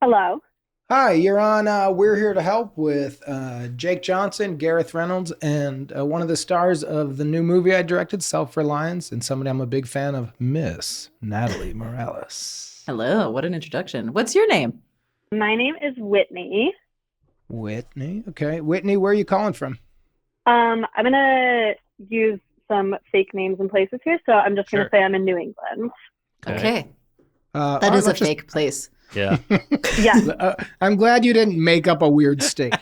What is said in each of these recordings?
Hello. Hi, you're on We're Here to Help with Jake Johnson, Gareth Reynolds, and one of the stars of the new movie I directed, Self-Reliance, and somebody I'm a big fan of, Miss Natalie Morales. Hello, what an introduction. What's your name? My name is Whitney. Whitney, okay. Whitney, where are you calling from? I'm going to use some fake names and places here, so I'm just going to say I'm in New England. Okay. All That right, is a let's just- fake place. Yeah. Yeah. I'm glad you didn't make up a weird state.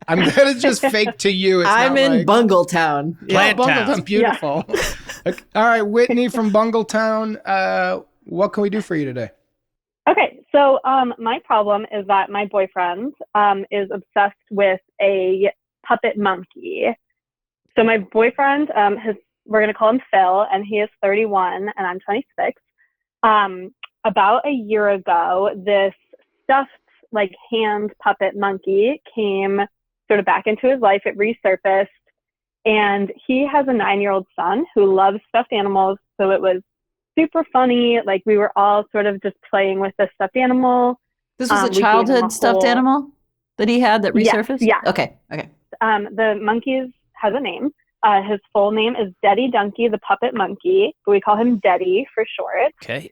I'm glad it's just fake to you. It's I'm not in like, Bungletown. Plant Bungletown, Town. beautiful. Okay. All right, Whitney from Bungletown. What can we do for you today? Okay, so my problem is that my boyfriend is obsessed with a puppet monkey. So my boyfriend, we're going to call him Phil, and he is 31, and I'm 26. About a year ago, this stuffed hand puppet monkey came sort of back into his life. It resurfaced, and he has a 9-year-old son who loves stuffed animals. So it was super funny. Like, we were all sort of just playing with this stuffed animal. This was a We gave him childhood stuffed animal that he had that resurfaced? Yeah. Okay. The monkey has a name. His full name is Deddy the puppet monkey, but we call him Deddy for short. Okay.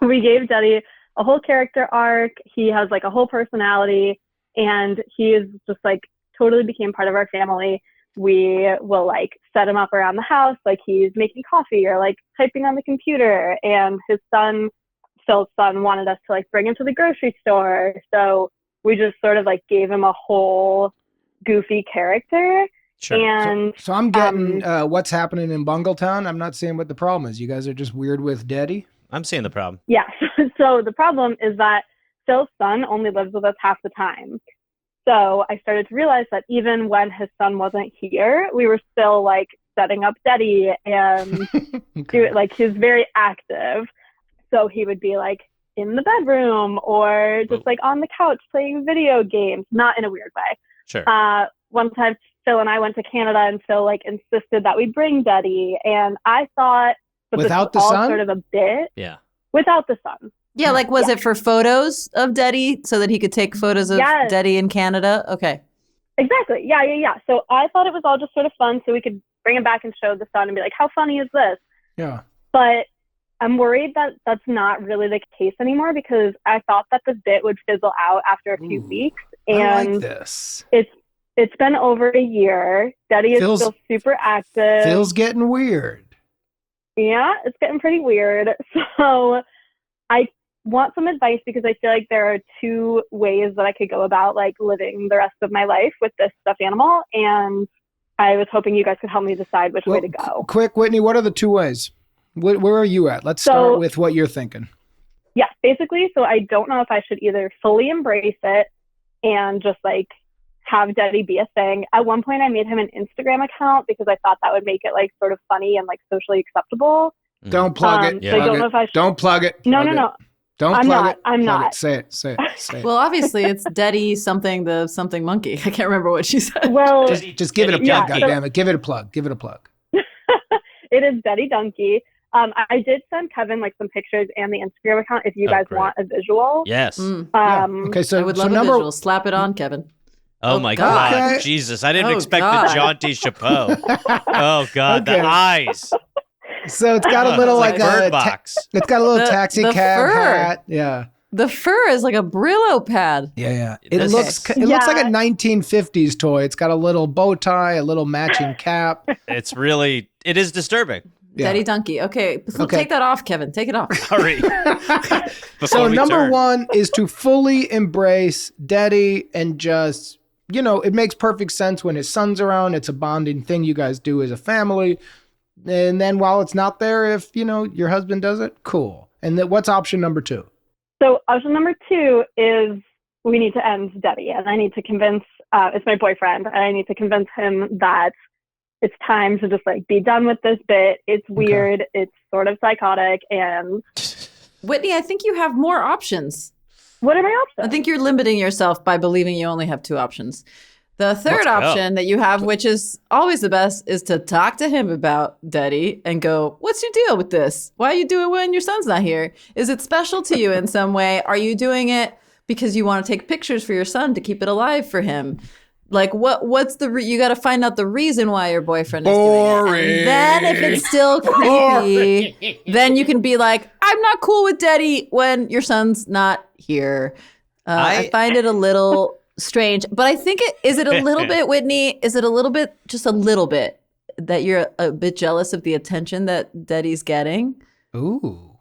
We gave Deddy a whole character arc. He has a whole personality, and he is just totally became part of our family. We will set him up around the house, he's making coffee or typing on the computer. And his son, Phil's son, wanted us to bring him to the grocery store. So we just sort of gave him a whole goofy character. Sure. And So I'm getting what's happening in Bungletown. I'm not seeing what the problem is. You guys are just weird with Deddy? I'm seeing the problem. yeah, so the problem is that Phil's son only lives with us half the time. So I started to realize that even when his son wasn't here, we were still setting up Deddy and do it. He's very active. So he would be in the bedroom or just on the couch playing video games, not in a weird way. Sure. One time Phil and I went to Canada, and Phil insisted that we bring Deddy, and I thought that Without this was the all son? sort of a bit. Yeah. Without the son. Yeah, was it for photos of Deddy so that he could take photos of Yes. Deddy in Canada? Okay. Exactly. Yeah. So I thought it was all just sort of fun, so we could bring him back and show the son and be like, how funny is this? Yeah. But I'm worried that that's not really the case anymore, because I thought that the bit would fizzle out after a few weeks. I And like this. it's been over a year. Deddy is still super active. Feels getting weird. Yeah, it's getting pretty weird. So I want some advice, because I feel like there are two ways that I could go about living the rest of my life with this stuffed animal. And I was hoping you guys could help me decide which way to go. Quick, Whitney, what are the two ways? Where are you at? Let's start with what you're thinking. Yeah, basically. So I don't know if I should either fully embrace it and just have Deddy be a thing. At one point I made him an Instagram account because I thought that would make it sort of funny and socially acceptable. Don't plug it. So I don't know if I should. Don't plug it. No. Don't I'm plug not. it. I'm Plug not. it. Say it. Well, obviously it's Deddy something the something monkey. I can't remember what she said. Well, Just give it a plug, Yeah, goddammit. Give it a plug. it is Deddy Dunkey. I did send Kevin some pictures and the Instagram account if you guys great. want a visual. Yes. Okay, so I would love a visual. Slap it on, Kevin. Oh my God. God. Okay. Jesus. I didn't Oh, expect God. the jaunty chapeau. Oh God. Okay. The eyes. So it's got a little It's bird box. it's got a little The- taxi the cab fur. hat. Yeah. The fur is like a Brillo pad. Yeah. It This- looks like a 1950s toy. It's got a little bow tie, a little matching cap. It is disturbing. Yeah. Deddy Dunkey. Okay. Take that off, Kevin. Take it off. Sorry. So number one is to fully embrace Deddy and just, it makes perfect sense when his son's around. It's a bonding thing you guys do as a family. And then while it's not there, if, your husband does it, cool. And then what's option number two? So option number two is we need to end Deddy, and I need to convince, it's my boyfriend, and I need to convince him that it's time to just be done with this bit. It's weird. It's sort of psychotic. And Whitney, I think you have more options. what are my options? I think you're limiting yourself by believing you only have two options. The third Let's go. option that you have, which is always the best, is to talk to him about Deddy and go, what's your deal with this? Why are you doing it when your son's not here? Is it special to you in some way? Are you doing it because you want to take pictures for your son to keep it alive for him? Like, what's you got to find out the reason why your boyfriend is doing it. And then if it's still creepy, then you can be like, I'm not cool with Deddy when your son's not here. I find it a little strange, but I think is it a little bit, Whitney? Is it a little bit, just a little bit, that you're a bit jealous of the attention that Deddy's getting? Ooh.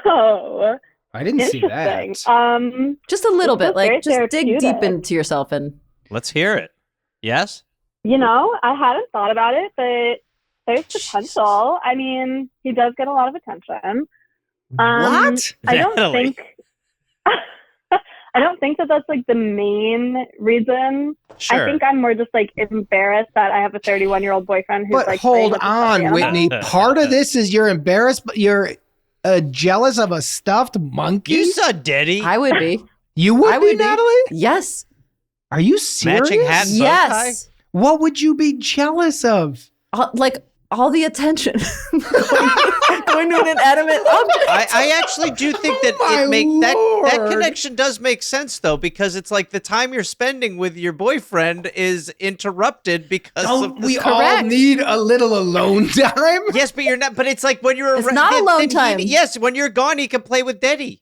Oh, I didn't see that. Just a little bit, like just dig therapeutic. deep into yourself and. Let's hear it. Yes? You know, I hadn't thought about it, but there's potential. I mean, he does get a lot of attention. What? I don't Natalie. think I don't think that that's like the main reason. Sure. I think I'm more just like embarrassed that I have a 31-year-old boyfriend who's But like. hold playing with a on, stuffed Whitney. Part of this is you're embarrassed, but you're jealous of a stuffed monkey? You saw Deddy. I would be. You would I be, would be. Natalie? Yes. Are you serious? Matching hat and bow tie? Yes. What would you be jealous of? Like all the attention. Going to an inanimate object. I actually do think that Oh my that Lord. connection does make sense though, because it's like the time you're spending with your boyfriend is interrupted because Don't of the we all correct. need a little alone time? Yes, but you're not. But it's like when you're It's not alone time. Yes, when you're gone, he can play with Deddy.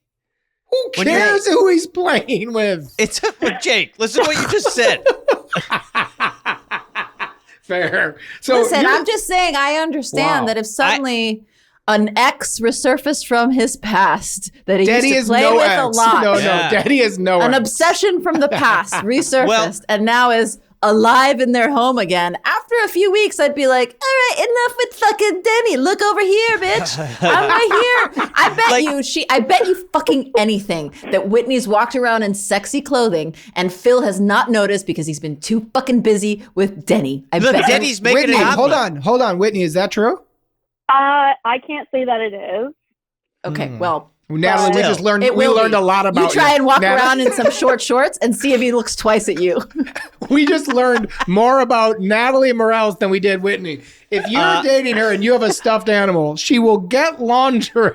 Who When you're- cares who he's playing with? It's Jake. Listen to what you just said. Fair. So Listen, you're- I'm just saying I understand Wow. that if suddenly an ex resurfaced from his past that he Daddy used is to play no with ex. a lot, No, Yeah. Daddy is no an ex. obsession from the past resurfaced Well- and now is alive in their home again. After a few weeks, I'd be like, all right, enough with fucking Denny. Look over here, bitch. I'm right here. I bet you fucking anything that Whitney's walked around in sexy clothing and Phil has not noticed because he's been too fucking busy with Denny. I Look, bet you- Denny's making Whitney, an hold omelet. on, Whitney. Is that true? I can't say that it is. Okay, well, Natalie, we Still. just learned. it We will learned be. a lot about you. Try and walk Natalie- around in some short shorts and see if he looks twice at you. We just learned more about Natalie Morales than we did Whitney. If you're dating her and you have a stuffed animal, she will get lingerie,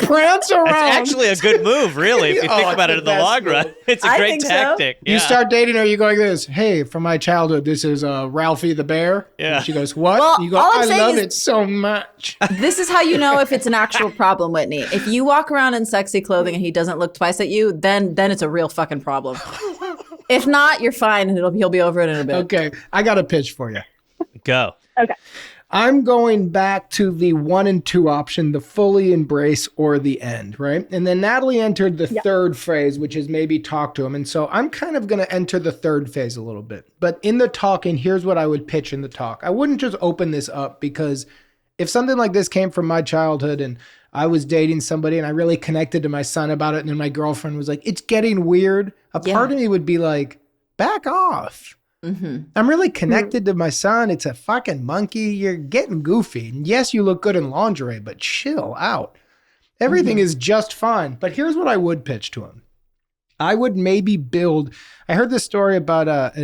prance around. It's actually a good move, really, if you Oh, think about it's it in the the best long run. move. It's a I great think so. tactic. You Yeah. start dating her, you go like this. Hey, from my childhood, this is Ralphie the bear. Yeah. And she goes, what? Well, you go, all I'm I saying love is- it so much. This is how you know if it's an actual problem, Whitney. If you walk around in sexy clothing and he doesn't look twice at you, then it's a real fucking problem. If not, you're fine and he'll be over it in a bit. Okay, I got a pitch for you. Go. Okay. I'm going back to the 1 and 2 option, the fully embrace or the end, right? And then Natalie entered the third phase, which is maybe talk to him. And so I'm kind of going to enter the third phase a little bit. But in the talking, here's what I would pitch in the talk. I wouldn't just open this up because if something like this came from my childhood and I was dating somebody and I really connected to my son about it, and then my girlfriend was like, it's getting weird, a part of me would be like, back off. Mm-hmm. I'm really connected to my son. It's a fucking monkey. You're getting goofy. And yes, you look good in lingerie, but chill out. Everything is just fine. But here's what I would pitch to him. I would maybe build. I heard this story about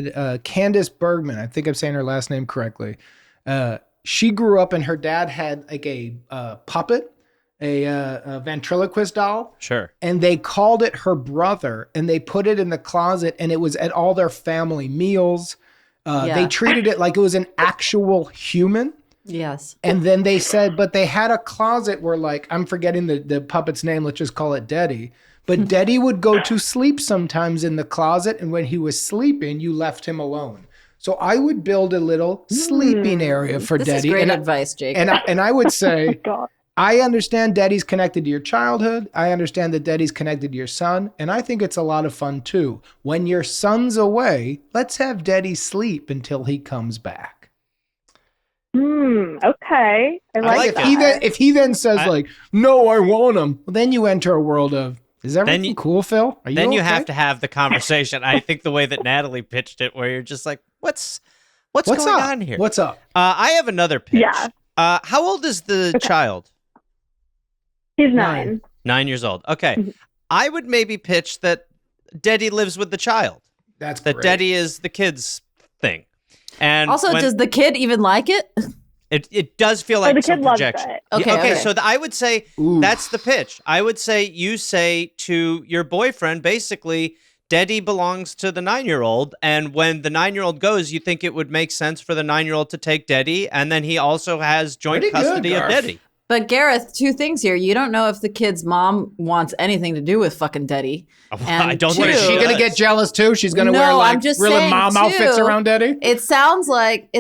Candace Bergman. I think I'm saying her last name correctly. She grew up and her dad had like a puppet, a ventriloquist doll. Sure. And they called it her brother, and they put it in the closet, and it was at all their family meals. They treated it like it was an actual human. Yes. And then they said, but they had a closet where, like, I'm forgetting the puppet's name. Let's just call it Deddy. But Deddy would go to sleep sometimes in the closet, and when he was sleeping, you left him alone. So I would build a little sleeping area for This Deddy. is great and advice, Jake. and I would say, God. I understand Daddy's connected to your childhood. I understand that Daddy's connected to your son. And I think it's a lot of fun too. When your son's away, let's have Daddy sleep until he comes back. Okay. I like like that. If he then says no, I want him, well, then you enter a world of, is everything cool, Phil? Are you Then you okay? have to have the conversation. I think the way that Natalie pitched it, where you're just like, what's going up? on here? What's up? I have another pitch. Yeah. How old is the child? He's 9. 9 years old. Okay. I would maybe pitch that Deddy lives with the child. That's That great. Deddy is the kid's thing. And also, does the kid even like it? It does feel like the some kid loves projection. it. Okay. So I would say that's the pitch. I would say you say to your boyfriend, basically, Deddy belongs to the 9-year-old, and when the 9-year-old goes, you think it would make sense for the 9-year-old to take Deddy, and then he also has joint custody of Deddy. But Gareth, 2 things here. You don't know if the kid's mom wants anything to do with fucking Deddy. I don't think Is she going to get jealous too? She's going to wear like really mom outfits around Deddy? It sounds like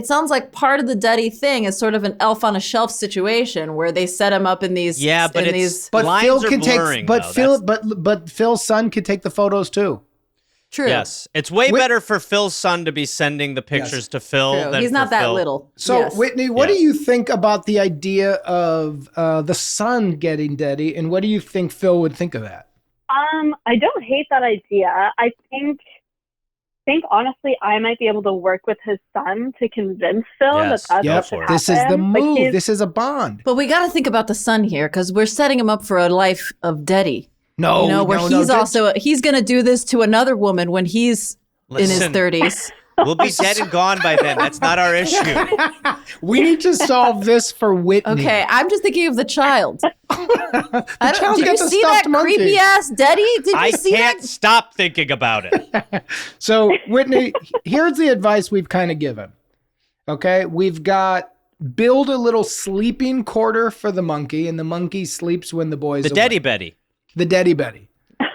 part of the Deddy thing is sort of an elf on a shelf situation where they set him up in these. Yeah, but but Phil can take. But Phil's son can take the photos too. True. Yes. It's way better for Phil's son to be sending the pictures to Phil than He's not that little. So, Whitney, what do you think about the idea of the son getting Deddy, and what do you think Phil would think of that? I don't hate that idea. I think honestly, I might be able to work with his son to convince Phil that that's what This is the move. This is a bond. But we got to think about the son here because we're setting him up for a life of Deddy. He's going to do this to another woman when he's in his 30s. We'll be dead and gone by then. That's not our issue. We need to solve this for Whitney. Okay, I'm just thinking of the child. Did you see that creepy ass Deddy? I can't stop thinking about it. So, Whitney, here's the advice we've kind of given. Okay, we've got build a little sleeping quarter for the monkey, and the monkey sleeps when the boys The Deddy Beddy. The Deddy Beddy.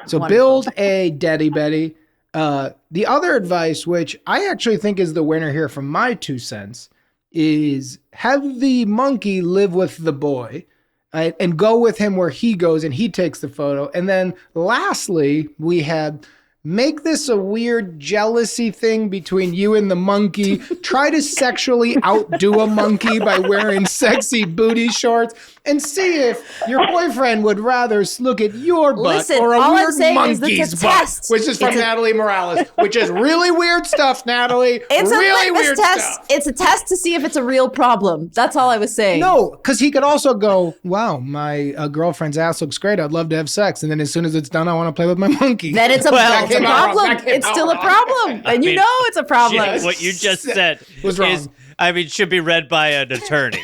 So build a Deddy Beddy. The other advice, which I actually think is the winner here from my 2 cents, is have the monkey live with the boy and go with him where he goes and he takes the photo. And then lastly, we had make this a weird jealousy thing between you and the monkey. Try to sexually outdo a monkey by wearing sexy booty shorts and see if your boyfriend would rather look at your butt or a weird monkey's butt, which is from Natalie Morales, which is really weird stuff, Natalie. It's really a weird test. stuff. It's a test to see if it's a real problem. That's all I was saying. No, because he could also go, wow, my girlfriend's ass looks great. I'd love to have sex. And then as soon as it's done, I want to play with my monkey. Then it's a problem. It's still a problem. And you know it's a problem. What you just said was wrong. Should be read by an attorney.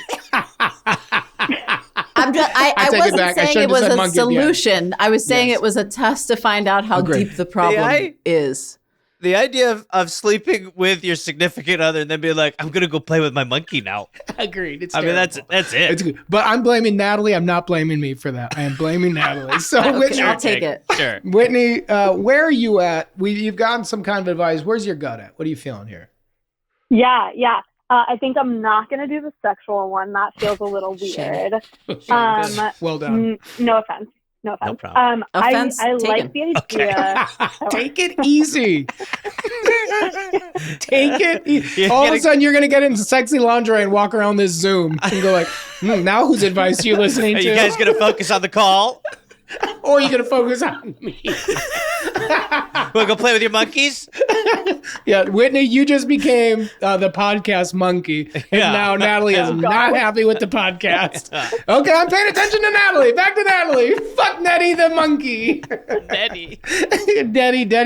I wasn't saying it was a solution. I was saying it was a test to find out how deep the problem is. The idea of sleeping with your significant other and then being like, I'm going to go play with my monkey now. Agreed. It's terrible. That's it. It's good. But I'm blaming Natalie. I'm not blaming me for that. I am blaming Natalie. So Whitney, I'll take it. Sure. Whitney, where are you at? You've gotten some kind of advice. Where's your gut at? What are you feeling here? Yeah. I think I'm not going to do the sexual one. That feels a little weird. Well done. No offense. No offense. No problem. Offense I taken. like the idea. Take it easy. Take it easy. All of a sudden, you're going to get into sexy lingerie and walk around this Zoom and go like, now whose advice are you listening to? Are you guys going to focus on the call? Or are you going to focus on me? Want to go play with your monkeys? Yeah, Whitney, you just became the podcast monkey. And now Natalie is not happy with the podcast. Okay, I'm paying attention to Natalie. Back to Natalie. Fuck Nettie the monkey. Deddy,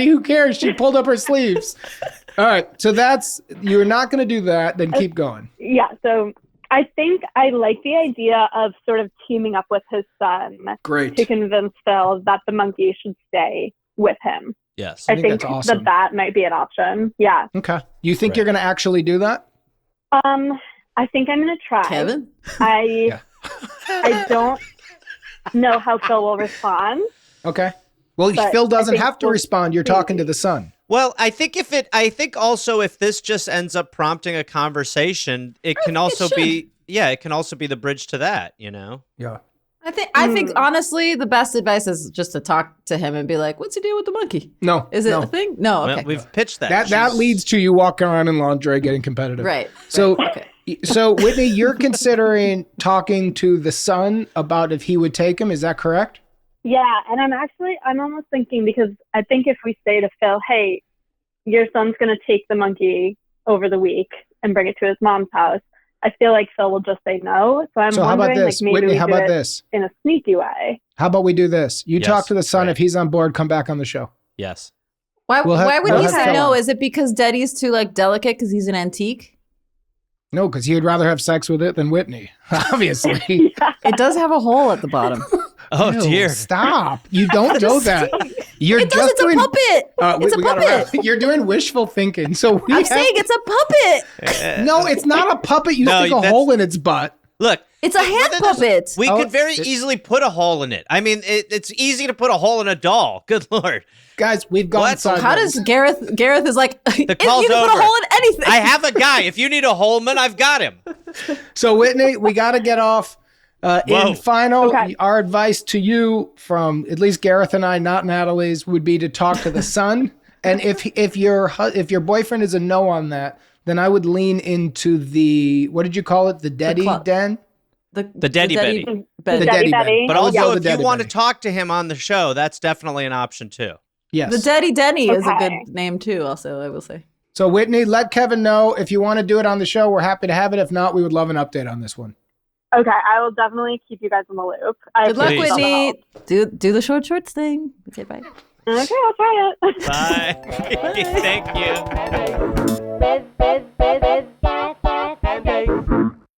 who cares? She pulled up her sleeves. All right, so you're not going to do that. Then keep going. Yeah, so I think I like the idea of sort of teaming up with his son. Great. To convince Phil that the monkey should stay with him. Yes. I think that's awesome. that might be an option. Yeah. Okay. You think you're going to actually do that? I think I'm going to try. Kevin? I don't know how Phil will respond. Okay. Well, Phil doesn't have to respond. You're talking to the son. Well, I think also if this just ends up prompting a conversation, it can also be the bridge to that, you know? Yeah. I think honestly, the best advice is just to talk to him and be like, "What's your deal with the monkey? No, is it a thing? No, okay. Well, we've pitched that. That leads to you walking around in lingerie getting competitive, right? So, so Whitney, you're considering talking to the son about if he would take him. Is that correct? Yeah, and I'm almost thinking because I think if we say to Phil, "Hey, your son's going to take the monkey over the week and bring it to his mom's house," I feel like Phil will just say no. So I'm how wondering, about this? like, maybe Whitney, we how do about it this? In a sneaky way. How about we do this? You talk to the son. If he's on board, come back on the show. Yes. Why would we'll he have say Phil no? on. Is it because Deddy's too like delicate because he's an antique? No, because he would rather have sex with it than Whitney, obviously. It does have a hole at the bottom. Oh, Ew, dear. Stop. You don't know that. You're It does. just It's doing, a puppet. It's a puppet. You're doing wishful thinking. So I'm saying it's a puppet. No, it's not a puppet. You No, stick a that's- hole in its butt. Look. It's a hand puppet. We could very easily put a hole in it. I mean, it's easy to put a hole in a doll. Good Lord. Guys, we've gone What? sideways. How does Gareth is like, The you call's can over. put a hole in anything. I have a guy. If you need a holeman, I've got him. So, Whitney, we got to get off. In final, our advice to you from at least Gareth and I, not Natalie's, would be to talk to the son. And if your boyfriend is a no on that, then I would lean into the, what did you call it? The Deddy den? The Deddy Beddy. The Deddy Beddy. But I would also, go if the you Deddy want to Beddy. talk to him on the show, that's definitely an option too. Yes. The Deddy Denny is a Okay. good name too. Also, I will say. So, Whitney, let Kevin know if you want to do it on the show. We're happy to have it. If not, we would love an update on this one. Okay, I will definitely keep you guys in the loop. Good luck, Please. Whitney. Do the shorts thing. Okay, bye. Okay, I'll try it. Bye. Thank you. Bye.